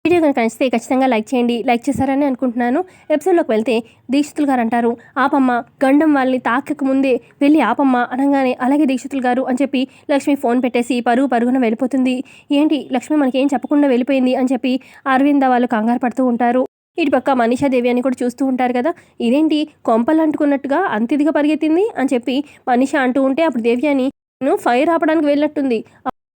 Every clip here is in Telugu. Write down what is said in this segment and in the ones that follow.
వీడియో కనుక నచ్చితే ఖచ్చితంగా లైక్ చేయండి. లైక్ చేశారని అనుకుంటున్నాను. ఎపిసోడ్లోకి వెళ్తే దీక్షితులు గారు అంటారు, ఆపమ్మ, గండం వాళ్ళని తాకక ముందే వెళ్ళి ఆపమ్మ అనగానే, అలాగే దీక్షితులు గారు అని చెప్పి లక్ష్మి ఫోన్ పెట్టేసి పరుగున వెళ్ళిపోతుంది. ఏంటి లక్ష్మి మనకేం చెప్పకుండా వెళ్ళిపోయింది అని చెప్పి అరవింద వాళ్ళు కంగారు పడుతూ ఉంటారు. ఇటు పక్క మనీషాదేవి అని కూడా చూస్తూ ఉంటారు కదా, ఇదేంటి కొంపలు అంటుకున్నట్టుగా అంత ఇదిగా పరిగెత్తింది అని చెప్పి మనీష అంటూ ఉంటే, అప్పుడు దేవ్యాని ఫైర్ ఆపడానికి వెళ్ళినట్టుంది.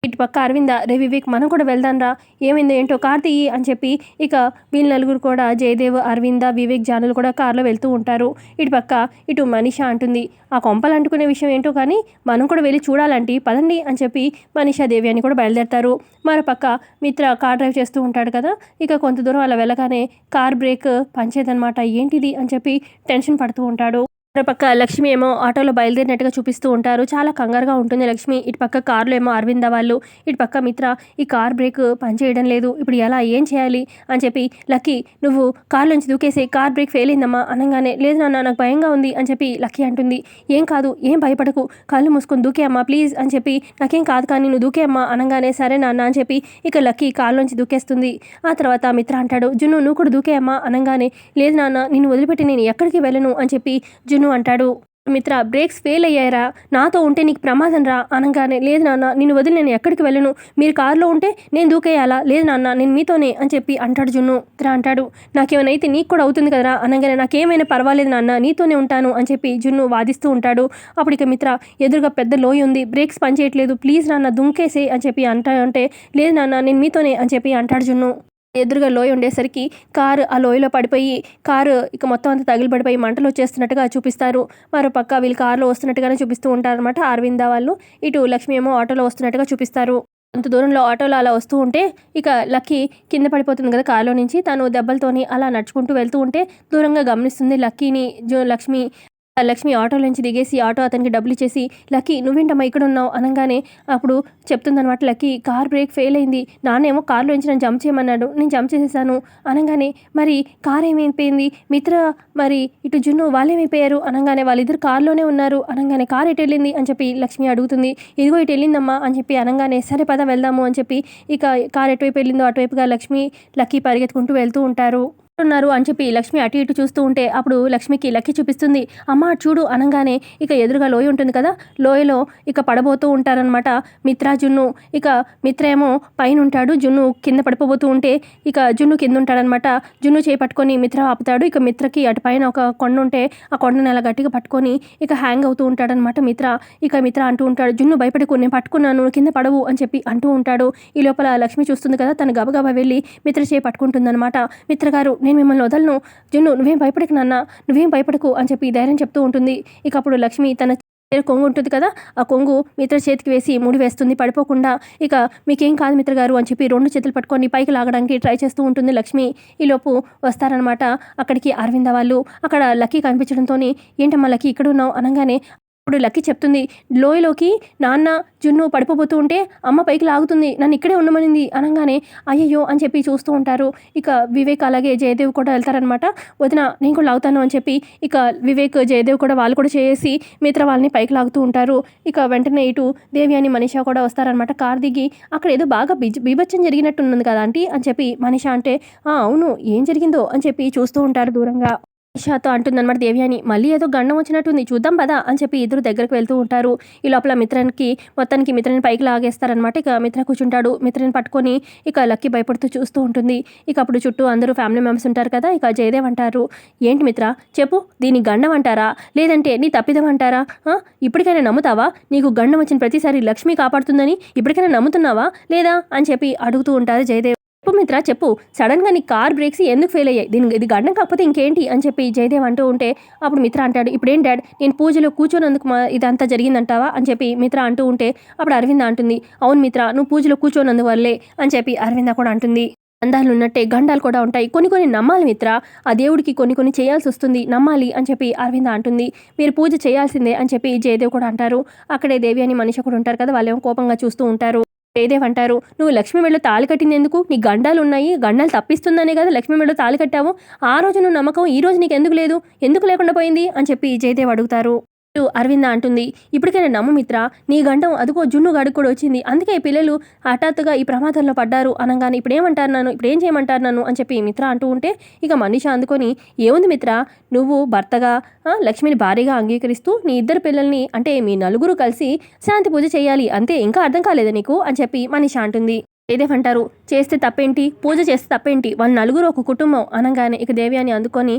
ఇటు పక్క అరవింద, రే వివేక్ మనం కూడా వెళ్దాంరా, ఏమైందో ఏంటో కార్ తీయి అని చెప్పి ఇక వీళ్ళు నలుగురు కూడా జయదేవ్, అరవింద, వివేక్, జానులు కూడా కార్లో వెళ్తూ ఉంటారు. ఇటు పక్క ఇటు మనీషా అంటుంది, ఆ కొంపలు అంటుకునే విషయం ఏంటో కానీ మనం కూడా వెళ్ళి చూడాలంటే పదండి అని చెప్పి మనీషాదేవి అని కూడా బయలుదేరతారు. మరోపక్క మిత్ర కార్ డ్రైవ్ చేస్తూ ఉంటాడు కదా, ఇక కొంత దూరం అలా వెళ్ళగానే కార్ బ్రేక్ పంచేదనమాట. ఏంటిది అని చెప్పి టెన్షన్ పడుతూ ఉంటాడు. మరోపక్క లక్ష్మి ఏమో ఆటోలో బయలుదేరినట్టుగా చూపిస్తూ ఉంటారు. చాలా కంగారుగా ఉంటుంది లక్ష్మి. ఇటు పక్క కారులో ఏమో అరవింద వాళ్ళు, ఇటు పక్క మిత్ర ఈ కార్ బ్రేక్ పనిచేయడం లేదు, ఇప్పుడు ఎలా ఏం చేయాలి అని చెప్పి, లక్కీ నువ్వు కారులోంచి దూకేసి కార్ బ్రేక్ ఫెయిల్ అయిందమ్మా అనగానే, లేదు నాన్న నాకు భయంగా ఉంది అని చెప్పి లక్కీ అంటుంది. ఏం కాదు, ఏం భయపడకు, కళ్ళు మూసుకొని దూకే అమ్మా ప్లీజ్ అని చెప్పి, నాకేం కాదు కానీ నువ్వు దూకే అమ్మా అనగానే, సరే నాన్న అని చెప్పి ఇక లక్కీ కారులోంచి దూకేస్తుంది. ఆ తర్వాత మిత్ర అంటాడు, జున్ను నువ్వు కూడా దూకే అమ్మా అనగానే, లేదు నాన్న నిన్ను వదిలిపెట్టి నేను ఎక్కడికి వెళ్ళను అని చెప్పి జున్ను అంటాడు. మిత్ర, బ్రేక్స్ ఫెయిల్ అయ్యారా, నాతో ఉంటే నీకు ప్రమాదం రా అనగానే, లేదు నాన్న నిన్ను వదిలి నేను ఎక్కడికి వెళ్ళను, మీరు కారులో ఉంటే నేను దూకేయాలా, లేదు నాన్న నేను మీతోనే అని చెప్పి అంటాడు జున్ను. మిత్ర అంటాడు, నాకేమైనా అయితే నీకు కూడా అవుతుంది కదరా అనగానే, నాకేమైనా పర్వాలేదు నాన్న నీతోనే ఉంటాను అని చెప్పి జున్ను వాదిస్తూ ఉంటాడు. అప్పుడు ఇక మిత్ర, ఎదురుగా పెద్ద లోయ ఉంది, బ్రేక్స్ పనిచేయట్లేదు, ప్లీజ్ నాన్న దుంకేసే అని చెప్పి అంటే, లేదు నాన్న నేను మీతోనే అని చెప్పి అంటాడు జున్ను. ఎదురుగా లోయ ఉండేసరికి కారు ఆ లోయలో పడిపోయి కారు ఇక మొత్తం అంతా తగిలిపడిపోయి మంటలు వచ్చేస్తున్నట్టుగా చూపిస్తారు. మరో పక్క వీళ్ళు కారులో వస్తున్నట్టుగానే చూపిస్తూ ఉంటారనమాట అరవింద వాళ్ళు. ఇటు లక్ష్మి ఏమో ఆటోలో వస్తున్నట్టుగా చూపిస్తారు. అంత దూరంలో ఆటోలో అలా వస్తూ ఉంటే ఇక లక్కీ కింద పడిపోతుంది కదా కారులో నుంచి, తను దెబ్బలతోని అలా నడుచుకుంటూ వెళ్తూ ఉంటే దూరంగా గమనిస్తుంది లక్కీని లక్ష్మి ఆటోలో నుంచి దిగేసి ఆటో అతనికి డబ్బులు ఇచ్చేసి, లక్కీ నువ్వేంటమ్మా ఇక్కడ ఉన్నావు అనగానే, అప్పుడు చెప్తుందనమాట లక్కీ, కార్ బ్రేక్ ఫెయిల్ అయింది, నాన్నేమో కార్లో నుంచి నన్ను జంప్ చేయమన్నాడు, నేను జంప్ చేసేసాను అనగానే, మరి కార్ ఏమైపోయింది, మిత్ర మరి ఇటు జున్ను వాళ్ళేమైపోయారు అనగానే, వాళ్ళిద్దరు కార్లోనే ఉన్నారు అనగానే, కార్ ఎటు వెళ్ళింది అని చెప్పి లక్ష్మి అడుగుతుంది. ఇదిగో ఇటు వెళ్ళిందమ్మా అని చెప్పి అనగానే, సరే పద వెళ్దాము అని చెప్పి ఇక కార్ ఎటువైపు వెళ్ళిందో అటువైపుగా లక్కీ పరిగెత్తుకుంటూ వెళ్తూ ఉంటారు అని చెప్పి లక్ష్మి అటు ఇటు చూస్తూ ఉంటే, అప్పుడు లక్ష్మికి లక్కీ చూపిస్తుంది. అమ్మ చూడు అనగానే ఇక ఎదురుగా లోయ ఉంటుంది కదా, లోయలో ఇక పడబోతూ ఉంటారనమాట మిత్ర, జున్ను. ఇక మిత్ర ఏమో పైన ఉంటాడు, జున్ను కింద పడిపోతూ ఉంటే ఇక జున్ను కింద ఉంటాడనమాట. జున్ను చేపట్టుకొని మిత్ర ఆపుతాడు. ఇక మిత్రకి అటు పైన ఒక కొండ ఉంటే ఆ కొండను అలా గట్టిగా పట్టుకొని ఇక హ్యాంగ్ అవుతూ ఉంటాడనమాట మిత్ర. ఇక మిత్ర అంటూ ఉంటాడు, జున్ను భయపడకు, నేను పట్టుకున్నాను, కింద పడవు అని చెప్పి అంటూ ఉంటాడు. ఈ లోపల లక్ష్మి చూస్తుంది కదా, తను గబగబా వెళ్ళి మిత్ర చేపట్టుకుంటుందనమాట. మిత్ర గారు, నేను మిమ్మల్ని వదలను, జున్ను నువ్వేం భయపడకు నాన్న, నువ్వేం భయపడకు అని చెప్పి ధైర్యం చెప్తూ ఉంటుంది. ఇక అప్పుడు లక్ష్మి తన కొంగు ఉంటుంది కదా, ఆ కొంగు మిత్ర చేతికి వేసి ముడి వేస్తుంది పడిపోకుండా. ఇక మీకేం కాదు మిత్ర గారు అని చెప్పి 2 చేతులు పట్టుకొని పైకి లాగడానికి ట్రై చేస్తూ ఉంటుంది లక్ష్మి. ఈలోపు వస్తారనమాట అక్కడికి అరవింద వాళ్ళు. అక్కడ లక్కీ కనిపించడంతో, ఏంటమ్మా లక్కీ ఇక్కడ ఉన్నావు అనగానే, ఇప్పుడు లక్కీ చెప్తుంది, లోయలోకి నాన్న జున్ను పడిపోతూ ఉంటే అమ్మ పైకి లాగుతుంది, నన్ను ఇక్కడే ఉండమనింది అనగానే, అయ్యయ్యో అని చెప్పి చూస్తూ ఉంటారు. ఇక వివేక్ అలాగే జయదేవ్ కూడా వెళ్తారనమాట. వదిన నేను కూడా లాగుతాను అని చెప్పి ఇక వివేక్, జయదేవ్ కూడా వాళ్ళు కూడా చేసి మిత్ర వాళ్ళని పైకి లాగుతూ ఉంటారు. ఇక వెంటనే ఇటు దేవి అని మనీషా కూడా వస్తారనమాట. కార్ దిగి, అక్కడ ఏదో బాగా బీభత్సం జరిగినట్టున్నది కదా ఆంటీ అని చెప్పి మనీషా అంటే, అవును ఏం జరిగిందో అని చెప్పి చూస్తూ ఉంటారు దూరంగా. నిషాతో అంటుందన్నమాట దేవ్యాని, మళ్ళీ ఏదో గండం వచ్చినట్టుంది, చూద్దాం పదా అని చెప్పి ఇద్దరు దగ్గరకు వెళ్తూ ఉంటారు. ఈ లోపల మొత్తానికి మిత్రని పైకి లాగేస్తారనమాట. ఇక మిత్ర కూర్చుంటాడు. మిత్రని పట్టుకొని ఇక లక్కీ భయపడుతూ చూస్తూ ఉంటుంది. ఇక అప్పుడు చుట్టూ అందరూ ఫ్యామిలీ మెంబర్స్ ఉంటారు కదా. ఇక జయదేవ్ అంటారు, ఏంటి మిత్ర చెప్పు, దీన్ని గండం అంటారా లేదంటే నీ తప్పిదం అంటారా, ఇప్పటికైనా నమ్ముతావా, నీకు గండం వచ్చిన ప్రతిసారి లక్ష్మి కాపాడుతుందని ఇప్పటికైనా నమ్ముతున్నావా లేదా అని చెప్పి అడుగుతూ ఉంటారు జయదేవ్. మిత్ర చెప్పు, సడన్ గా నీ కార్ బ్రేక్స్ ఎందుకు ఫెయిల్ అయ్యాయి, ఇది గండం కాకపోతే ఇంకేంటి అని చెప్పి జయదేవ్ అంటూ ఉంటే, అప్పుడు మిత్ర అంటాడు, ఇప్పుడేం డాడ్ నేను పూజలో కూర్చోనందుకు ఇదంతా జరిగిందంటావా అని చెప్పి మిత్ర అంటూ ఉంటే, అప్పుడు అరవింద అంటుంది, అవును మిత్ర నువ్వు పూజలో కూర్చోనందుకు వల్లే అని చెప్పి అరవింద కూడా అంటుంది. గండాలు ఉన్నట్టే గండాలు కూడా ఉంటాయి, కొన్ని నమ్మాలి మిత్ర, ఆ దేవుడికి కొన్ని చేయాల్సి వస్తుంది, నమ్మాలి అని చెప్పి అరవింద అంటుంది. మీరు పూజ చేయాల్సిందే అని చెప్పి జయదేవ్ కూడా అంటారు. అక్కడే దేవి అని మనిషి కూడా ఉంటారు కదా, వాళ్ళేమో కోపంగా చూస్తూ ఉంటారు. జయదేవ్ అంటారు, నువ్వు లక్ష్మి మెడలో తాళి కట్టింది ఎందుకు, నీ గండాలు ఉన్నాయి, గండాలు తప్పిస్తుందనే కదా లక్ష్మి మెడలో తాళి కట్టావు, ఆ రోజు నువ్వు నమ్మకం ఈ రోజు నీకు ఎందుకు లేదు, ఎందుకు లేకుండా పోయింది అని చెప్పి జయదేవ్ అడుగుతారు. అరవింద అంటుంది, ఇప్పటికైనా నమ్ము మిత్ర, నీ గండం అదుగో జున్ను గాడికి కూడా వచ్చింది, అందుకే ఈ పిల్లలు హఠాత్తుగా ఈ ప్రమాదంలో పడ్డారు అనగానే ఇప్పుడు ఏం చేయమంటారు నన్ను అని చెప్పి మిత్ర అంటూ ఉంటే ఇక మనీష అందుకొని, ఏముంది మిత్ర, నువ్వు భర్తగా లక్ష్మిని భారీగా అంగీకరిస్తూ నీ ఇద్దరు పిల్లల్ని అంటే మీ నలుగురు కలిసి శాంతి పూజ చేయాలి అంతే, ఇంకా అర్థం కాలేదా నీకు అని చెప్పి మనీష అంటుంది. జయదేవ్ అంటారు, చేస్తే తప్పేంటి, పూజ చేస్తే తప్పేంటి, వాళ్ళ నలుగురు ఒక కుటుంబం అనగానే ఇక దేవ్యాని అందుకొని,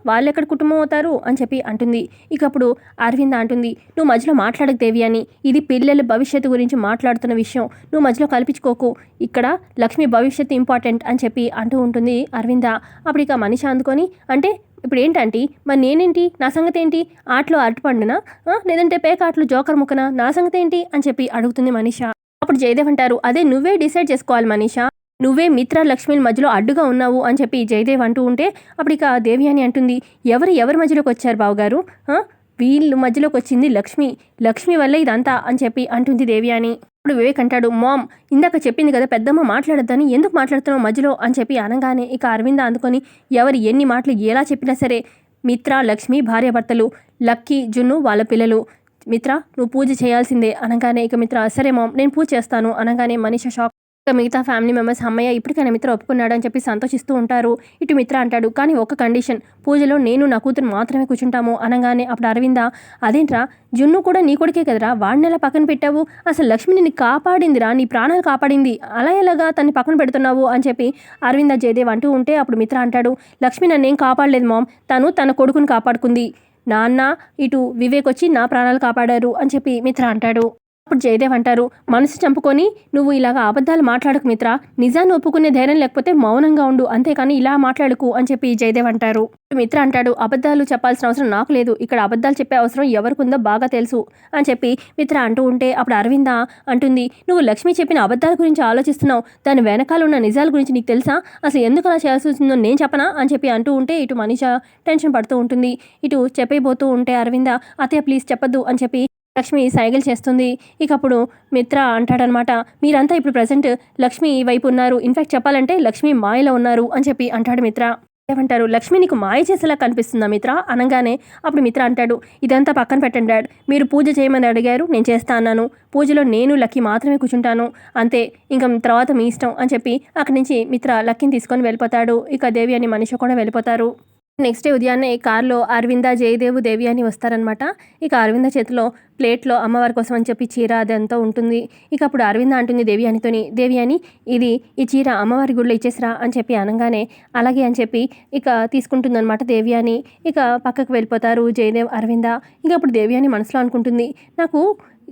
వాళ్ళెక్కడ కుటుంబం అవుతారు అని చెప్పి అంటుంది. ఇక అప్పుడు అరవింద అంటుంది, నువ్వు మధ్యలో మాట్లాడకు దేవ్యాని, ఇది పిల్లల భవిష్యత్తు గురించి మాట్లాడుతున్న విషయం, నువ్వు మధ్యలో కల్పించుకోకు, ఇక్కడ లక్ష్మి భవిష్యత్తు ఇంపార్టెంట్ అని చెప్పి అంటూ ఉంటుంది అరవింద. అప్పుడు ఇక మనీష అందుకొని, అంటే ఇప్పుడు ఏంటంటే మరి నేనేంటి, నా సంగతి ఏంటి, ఆటలో అరటిపండునా లేదంటే పేకాటలు జోకర్ ముక్కనా, నా సంగతి ఏంటి అని చెప్పి అడుగుతుంది మనీష. అప్పుడు జయదేవ్ అంటారు, అదే నువ్వే డిసైడ్ చేసుకోవాలి మనీషా, నువ్వే మిత్ర లక్ష్మిల మధ్యలో అడ్డుగా ఉన్నావు అని చెప్పి జయదేవ్ అంటూ ఉంటే అప్పుడు ఇక దేవ్యాని అంటుంది, ఎవరి మధ్యలోకి వచ్చారు బావగారు, వీళ్ళ మధ్యలోకి వచ్చింది లక్ష్మి వల్లే ఇదంతా అని చెప్పి అంటుంది దేవ్యాని. ఇప్పుడు వివేక్ అంటాడు, మామ్ ఇందాక చెప్పింది కదా పెద్దమ్మ మాట్లాడొద్దని, ఎందుకు మాట్లాడుతున్నావు మధ్యలో అని చెప్పి అనగానే ఇక అరవింద అందుకొని, ఎవరు ఎన్ని మాటలు ఎలా చెప్పినా సరే మిత్ర లక్ష్మి భార్యాభర్తలు, లక్కీ జున్ను వాళ్ళ పిల్లలు, మిత్ర నువ్వు పూజ చేయాల్సిందే అనగానే ఇక మిత్ర సరే మామ్ నేను పూజ చేస్తాను అనగానే మనీష షాక్. ఇక మిగతా ఫ్యామిలీ మెంబర్స్ అమ్మయ్య ఇప్పటికైనా మిత్ర ఒప్పుకున్నాడు అని చెప్పి సంతోషిస్తూ ఉంటారు. ఇటు మిత్ర అంటాడు, కానీ ఒక కండిషన్, పూజలో నేను నా కూతురు మాత్రమే కూర్చుంటాము అనగానే అప్పుడు అరవింద, అదేంట్రా జున్ను కూడా నీ కొడుకే కదరా, వాడిని ఎలా పక్కన పెట్టావు, అసలు లక్ష్మి నిన్ను కాపాడిందిరా, నీ ప్రాణాలు కాపాడింది, అలా ఎలాగా తన్ని పక్కన పెడుతున్నావు అని చెప్పి అరవింద జయదేవ్ అంటూ ఉంటే అప్పుడు మిత్ర అంటాడు, లక్ష్మి నన్నేం కాపాడలేదు మామ్, తన కొడుకుని కాపాడుకుంది, నాన్న ఇటు వివేక్ వచ్చి నా ప్రాణాలు కాపాడారు అని చెప్పి మిత్ర అంటాడు. అప్పుడు జయదేవ్ అంటారు, మనసు చంపుకొని నువ్వు ఇలాగా అబద్ధాలు మాట్లాడకు మిత్ర, నిజాన్ని ఒప్పుకునే ధైర్యం లేకపోతే మౌనంగా ఉండు, అంతేకాని ఇలా మాట్లాడుకు అని చెప్పి జయదేవ్ అంటారు. మిత్ర అంటాడు, అబద్ధాలు చెప్పాల్సిన అవసరం నాకు లేదు, ఇక్కడ అబద్ధాలు చెప్పే అవసరం ఎవరికుందో బాగా తెలుసు అని చెప్పి మిత్ర అంటూ ఉంటే అప్పుడు అరవింద అంటుంది, నువ్వు లక్ష్మి చెప్పిన అబద్ధాల గురించి ఆలోచిస్తున్నావు, దాని వెనకాల ఉన్న నిజాల గురించి నీకు తెలుసా, అసలు ఎందుకు అలా చేయాల్సి వచ్చిందో నేను చెప్పనా అని చెప్పి అంటూ ఉంటే ఇటు మనీష టెన్షన్ పడుతూ ఉంటుంది. ఇటు చెప్పైపోతూ ఉంటే అరవింద, అత్తయ్య ప్లీజ్ చెప్పొద్దు అని చెప్పి లక్ష్మి సైగలు చేస్తుంది. ఇక అప్పుడు మిత్ర అంటాడనమాట, మీరంతా ఇప్పుడు ప్రజెంట్ లక్ష్మి వైపు ఉన్నారు, ఇన్ఫాక్ట్ చెప్పాలంటే లక్ష్మి మాయలో ఉన్నారు అని చెప్పి అంటాడు మిత్ర. ఏమంటారు, లక్ష్మి నీకు మాయ చేసేలా కనిపిస్తుందా మిత్ర అనగానే అప్పుడు మిత్ర అంటాడు, ఇదంతా పక్కన పెట్టండి డాడ్, మీరు పూజ చేయమని అడిగారు నేను చేస్తా అన్నాను, పూజలో నేను లక్కీ మాత్రమే కూర్చుంటాను అంతే, ఇంకా తర్వాత మీ ఇష్టం అని చెప్పి అక్కడి నుంచి మిత్ర లక్కీని తీసుకొని వెళ్ళిపోతాడు. ఇక దేవి అని మనిషి కూడా వెళ్ళిపోతారు. నెక్స్ట్ డే ఉదయాన్నే కార్లో అరవింద జయదేవ్ దేవి అని వస్తారనమాట. ఇక అరవింద చేతిలో ప్లేట్లో అమ్మవారి కోసం అని చెప్పి చీర అదంతా ఉంటుంది. ఇక అప్పుడు అరవింద అంటుంది దేవియానితోని, దేవియాని ఈ చీర అమ్మవారి గుడిలో ఇచ్చేసిరా అని చెప్పి అనగానే అలాగే అని చెప్పి ఇక తీసుకుంటుందన్నమాట దేవియాని. ఇక పక్కకు వెళ్ళిపోతారు జయదేవ్ అరవింద. ఇక అప్పుడు దేవియాని మనసులో అనుకుంటుంది, నాకు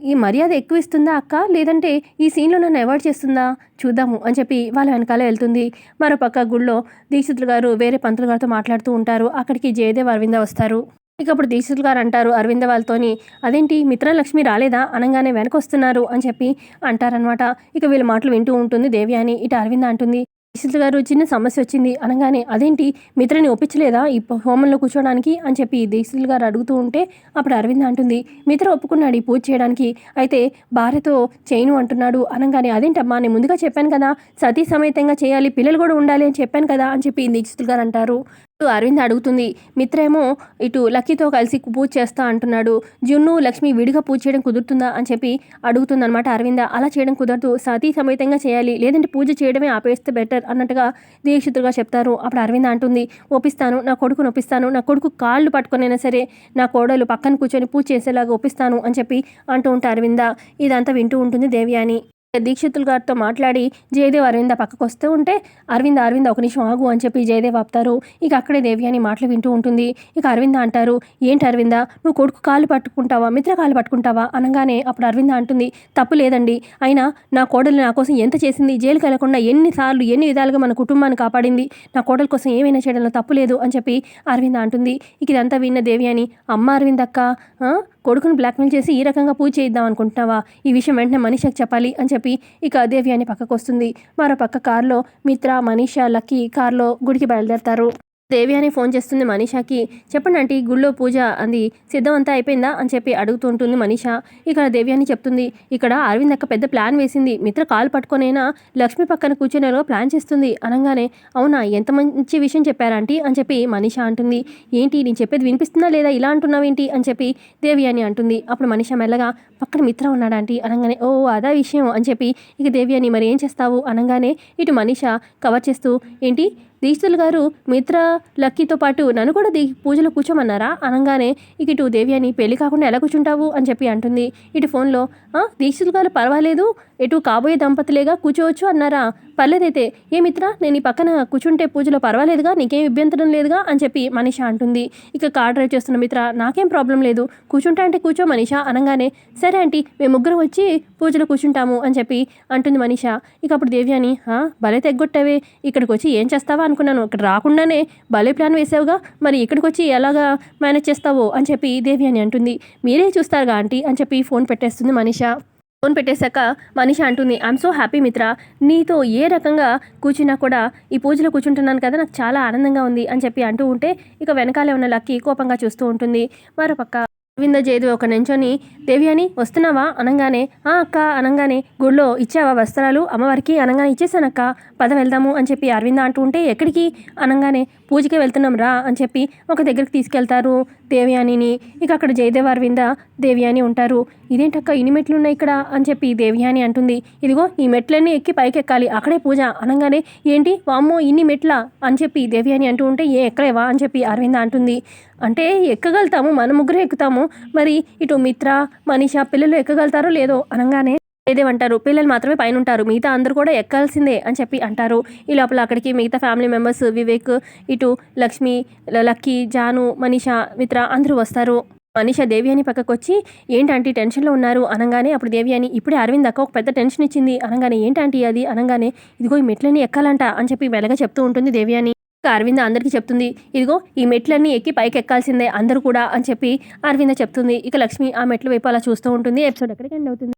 ఈ మర్యాద ఎక్కువ ఇస్తుందా అక్క, లేదంటే ఈ సీన్లో నన్ను అవాయిడ్ చేస్తుందా చూద్దాము అని చెప్పి వాళ్ళ వెనకాల వెళ్తుంది. మరోపక్క గుళ్ళో దీక్షితులు గారు వేరే పంతులు గారితో మాట్లాడుతూ ఉంటారు. అక్కడికి జయదేవ్ అరవింద వస్తారు. ఇక అప్పుడు దీక్షితులు గారు అంటారు అరవింద వాళ్ళతోని, అదేంటి మిత్రలక్ష్మి రాలేదా అనగానే వెనకొస్తున్నారు అని చెప్పి అంటారనమాట. ఇక వీళ్ళ మాటలు వింటూ ఉంటుంది దేవ్యాని. ఇటు అరవింద అంటుంది, దీక్షితులు గారు చిన్న సమస్య వచ్చింది అనగానే, అదేంటి మిత్రని ఒప్పించలేదా ఈ హోమంలో కూర్చోడానికి అని చెప్పి దీక్షితులు గారు అడుగుతూ ఉంటే అప్పుడు అరవింద అంటుంది, మిత్ర ఒప్పుకున్నాడు ఈ పూజ చేయడానికి, అయితే భార్యతో చేయను అంటున్నాడు అనగానే, అదేంటమ్మా నేను ముందుగా చెప్పాను కదా సతీ సమేతంగా చేయాలి, పిల్లలు కూడా ఉండాలి అని చెప్పాను కదా అని చెప్పి దీక్షితులు గారు అంటారు. అరవింద్ అడుగుతుంది, మిత్ర ఏమో ఇటు లక్కీతో కలిసి పూజ చేస్తా అంటున్నాడు, జున్ను లక్ష్మి విడిగా పూజ చేయడం కుదురుతుందా అని చెప్పి అడుగుతుందన్నమాట అరవింద. అలా చేయడం కుదరదు, సతీ సమేతంగా చేయాలి, లేదంటే పూజ చేయడమే ఆపేస్తే బెటర్ అన్నట్టుగా దీక్షితులుగా చెప్తారు. అప్పుడు అరవింద అంటుంది, ఒప్పిస్తాను, నా కొడుకుని ఒప్పిస్తాను, నా కొడుకు కాళ్ళు పట్టుకునైనా సరే నా కోడలు పక్కన కూర్చొని పూజ చేసేలాగా ఒప్పిస్తాను అని చెప్పి అంటూ ఉంటారు అరవింద. ఇదంతా వింటూ ఉంటుంది దేవ్యాని. దీక్షితులు గారితో మాట్లాడి జయదేవ్ అరవింద పక్కకు వస్తూ ఉంటే అరవింద ఒక నిమిషం ఆగు అని చెప్పి జయదేవ్ ఆపుతారు. ఇక అక్కడే దేవ్యాని మాటలు వింటూ ఉంటుంది. ఇక అరవింద అంటారు, ఏంటి అరవింద నువ్వు కొడుకు కాళ్ళు పట్టుకుంటావా మిత్ర కాళ్ళు పట్టుకుంటావా అనగానే అప్పుడు అరవింద అంటుంది, తప్పు లేదండి, అయినా నా కోడలు నా కోసం ఎంత చేసింది, జైలుకి వెళ్లకుండా ఎన్నిసార్లు ఎన్ని విధాలుగా మన కుటుంబాన్ని కాపాడింది, నా కోడల కోసం ఏమైనా చేయడంలో తప్పు లేదు అని చెప్పి అరవింద అంటుంది. ఇక ఇదంతా విన్న దేవ్యాని, అమ్మ అరవింద అక్క కొడుకును బ్లాక్మెయిల్ చేసి ఈ రకంగా పూజ చేయిద్దాం అనుకుంటున్నావా, ఈ విషయం వెంటనే మనీషాకి చెప్పాలి అని చెప్పి ఇక దేవ్యాని పక్కకు వస్తుంది. మరో పక్క కారులో మిత్ర మనీషా లక్కీ కారులో గుడికి బయలుదేరతారు. దేవి అని ఫోన్ చేస్తుంది మనీషాకి. చెప్పండి ఆంటీ గుళ్ళో పూజ అంది సిద్ధం అంతా అయిపోయిందా అని చెప్పి అడుగుతూ ఉంటుంది మనీషా. ఇక్కడ దేవి అని చెప్తుంది, ఇక్కడ అరవింద్ అక్క పెద్ద ప్లాన్ వేసింది, మిత్ర కాలు పట్టుకొనైనా లక్ష్మి పక్కన కూర్చునేలో ప్లాన్ చేస్తుంది అనగానే, అవునా ఎంత మంచి విషయం చెప్పారా ఆంటీ అని చెప్పి మనీషా అంటుంది. ఏంటి నేను చెప్పేది వినిపిస్తుందా లేదా ఇలా అంటున్నావేంటి అని చెప్పి దేవి అని అంటుంది. అప్పుడు మనీషా మెల్లగా పక్కన మిత్ర ఉన్నాడు ఆంటీ అనగానే, ఓ అదా విషయం అని చెప్పి ఇక దేవి అని మరి ఏం చేస్తావు అనగానే ఇటు మనీషా కవర్ చేస్తూ, ఏంటి దీక్షితులు గారు మిత్ర లక్కీతో పాటు నన్ను కూడా పూజలో కూర్చోమన్నారా అనగానే ఇక ఇటు దేవి అని పెళ్లి కాకుండా ఎలా కూర్చుంటావు అని చెప్పి అంటుంది. ఇటు ఫోన్లో దీక్షితులు గారు పర్వాలేదు ఎటు కాబోయే దంపతులేగా కూర్చోవచ్చు అన్నారా, పర్లేదైతే ఏ మిత్ర నేను ఈ పక్కన కూర్చుంటే పూజలో పర్వాలేదుగా నీకేం ఇబ్బంతరం లేదుగా అని చెప్పి మనీషా అంటుంది. ఇక కార్ డ్రైవ్ చేస్తున్న మిత్ర నాకేం ప్రాబ్లం లేదు కూర్చుంటా అంటే కూర్చో మనీషా అనగానే, సరే ఆంటీ మేము ముగ్గురం వచ్చి పూజలో కూర్చుంటాము అని చెప్పి అంటుంది మనీషా. ఇక అప్పుడు దేవి అని భలే తెగ్గొట్టావే, ఇక్కడికి వచ్చి ఏం చేస్తావా అనుకున్నాను, ఇక్కడ రాకుండానే భలే ప్లాన్ వేసావుగా, మరి ఇక్కడికి వచ్చి ఎలాగా మేనేజ్ చేస్తావో అని చెప్పి దేవి అని అంటుంది. మీరే చూస్తారుగా ఆంటీ అని చెప్పి ఫోన్ పెట్టేస్తుంది మనీషా. ఫోన్ పెట్టేశాక మనీషా అంటుంది, ఐఎమ్ సో హ్యాపీ మిత్ర, నీతో ఏ రకంగా కూర్చున్నా కూడా ఈ పూజలో కూర్చుంటున్నాను కదా నాకు చాలా ఆనందంగా ఉంది అని చెప్పి అంటూ ఉంటే ఇక వెనకాలే ఉన్న లక్కీ కోపంగా చూస్తూ ఉంటుంది. మరోపక్క అరవింద జయదేవి ఒక నించొని దేవి అని వస్తున్నావా అనగానే, అక్క అనగానే, గుళ్ళో ఇచ్చావా వస్త్రాలు అమ్మవారికి అనగానే, ఇచ్చేసానక్క పద వెళ్దాము అని చెప్పి అరవింద అంటూ ఉంటే, ఎక్కడికి అనగానే, పూజకే వెళ్తున్నాం రా అని చెప్పి ఒక దగ్గరికి తీసుకెళ్తారు దేవయానిని. ఇక అక్కడ జయదేవ్ అరవింద దేవయాని ఉంటారు. ఇదేంటక్క ఇన్ని మెట్లు ఉన్నాయి ఇక్కడ అని చెప్పి దేవయాని అంటుంది. ఇదిగో ఈ మెట్లన్నీ ఎక్కి పైకి ఎక్కాలి అక్కడే పూజ అనగానే, ఏంటి వామ్మో ఇన్ని మెట్ల అని చెప్పి దేవయాని అంటూ ఉంటే, ఏ ఎక్కలేవా అని చెప్పి అరవింద అంటుంది. అంటే ఎక్కగలుగుతాము మన ముగ్గురు ఎక్కుతాము, మరి ఇటు మిత్ర మనీషా పిల్లలు ఎక్కగలుగుతారో లేదో అనగానే ఏదేమంటారు, పిల్లలు మాత్రమే పైన ఉంటారు మిగతా అందరూ కూడా ఎక్కాల్సిందే అని చెప్పి అంటారు. ఈ లోపల అక్కడికి మిగతా ఫ్యామిలీ మెంబర్స్ వివేక్ ఇటు లక్ష్మి లక్కీ జాను మనీషా మిత్ర అందరూ వస్తారు. మనీషా దేవి అని పక్కకు వచ్చి, ఏంటంటే టెన్షన్లో ఉన్నారు అనగానే అప్పుడు దేవి అని, ఇప్పుడే అరవింద్ అక్క ఒక పెద్ద టెన్షన్ ఇచ్చింది అనగానే, ఏంటంటే అది అనగానే, ఇదిగో ఈ మెట్లన్నీ ఎక్కాలంట అని చెప్పి మెల్లగా చెప్తూ ఉంటుంది దేవి అని. అరవింద అందరికీ చెప్తుంది, ఇదిగో ఈ మెట్లన్నీ ఎక్కి పైకి ఎక్కాల్సిందే అందరూ కూడా అని చెప్పి అరవింద చెప్తుంది. ఇక లక్ష్మి ఆ మెట్ల వైపు అలా చూస్తూ ఉంటుంది. ఎపిసోడ్ ఎక్కడికి ఎండ్ అవుతుంది.